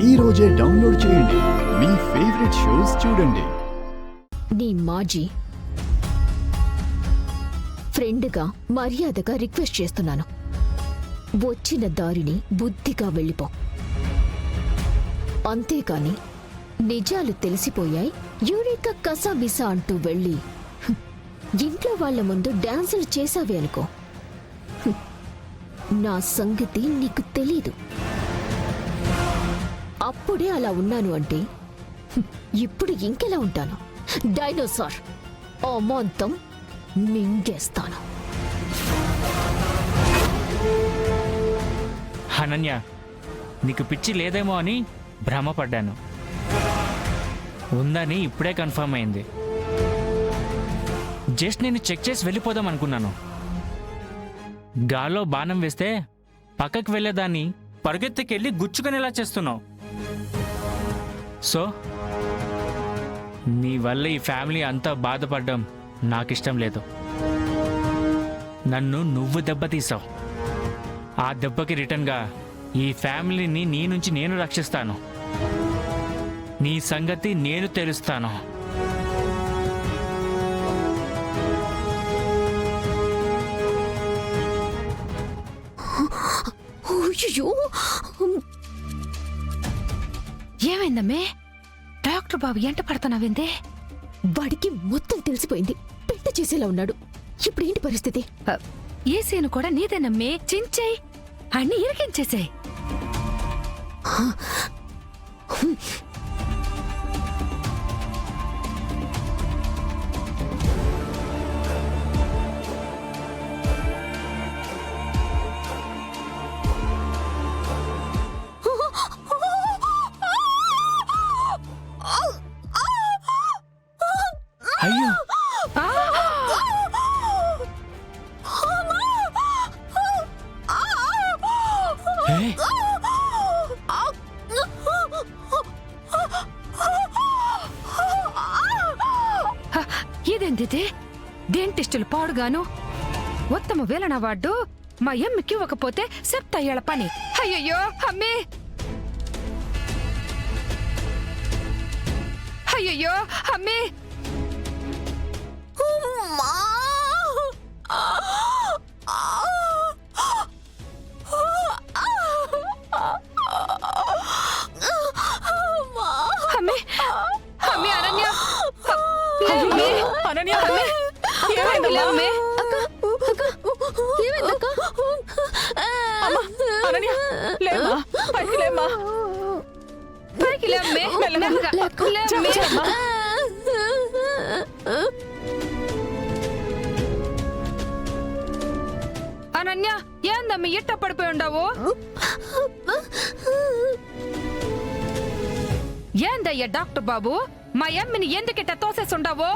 ఈ రోజే డౌన్లోడ్ చేయండి, మీ ఫేవరెట్ షోస్ చూడండి. నీ మాజీ ఫ్రెండ్గా మర్యాదగా రిక్వెస్ట్ చేస్తున్నాను. వచ్చిన దారిని బుద్ధిగా వెళ్ళిపో. అంతేకాని నిజాలు తెలిసిపోయాయి యూరికా కసాబిసా అంటూ వెళ్ళి ఇంట్లో వాళ్ల ముందు డాన్సులు చేసావే అనుకో, నా సంగతి నీకు తెలీదు. అప్పుడే అలా ఉన్నాను అంటే ఇప్పుడు ఇంకెలా ఉంటాను? డైనోసార్ అమాంతం మింగేస్తాను. అనన్య, నీకు పిచ్చి లేదేమో అని భ్రమపడ్డాను. ఉందని ఇప్పుడే కన్ఫర్మ్ అయింది. జస్ట్ నేను చెక్ చేసి వెళ్ళిపోదాం అనుకున్నాను. గాల్లో బాణం వేస్తే పక్కకు వెళ్ళేదాన్ని పరుగెత్తుకెళ్ళి గుచ్చుకునేలా చేస్తున్నావు. సో నీ వల్ల ఈ ఫ్యామిలీ అంతా బాధపడడం నాకిష్టం లేదు. నన్ను నువ్వు దెబ్బతీసావు. ఆ దెబ్బకి రిటర్న్గా ఈ ఫ్యామిలీని నీ నుంచి నేను రక్షిస్తాను. నీ సంగతి నేను తెలుస్తాను. ఏమైందమ్మే? డాక్టర్ బాబు ఎంట పడుతున్నావిందే? వాడికి మొత్తం తెలిసిపోయింది. పెద్ద చేసేలా ఉన్నాడు. ఇప్పుడేంటి పరిస్థితి? ఏ సీను కూడా నీదేనమ్మే. చించేయి, అన్ని ఇరికించేసాయి. అయ్యో, ఇదేంటిది? డెంటిస్టులు పాడుగాను ఉత్తమ వేలన వాడు మా ఎమ్మికి ఇవ్వకపోతే చెప్తాయ్యాల పని. అయ్యయ్యో అమ్మే, అయ్యయ్యో అమ్మే. అమ్మే, అమ్మే అనన్య, అమ్మే అనన్య, అమ్మే ఏమైందమ్మా? అమ్మే అనన్య, లేమ్మా, పైకి లేమ్మా, పైకి లేమ్మే, మెల్లగా లేమ్మే. అనన్య, ఏందమ్మ ఇట్ట పడిపోయి ఉండవు? ఏందయ్యా డాక్టర్ బాబు, మా ఎమ్మిని ఎందుకిట్ట తోసేసి ఉండవు?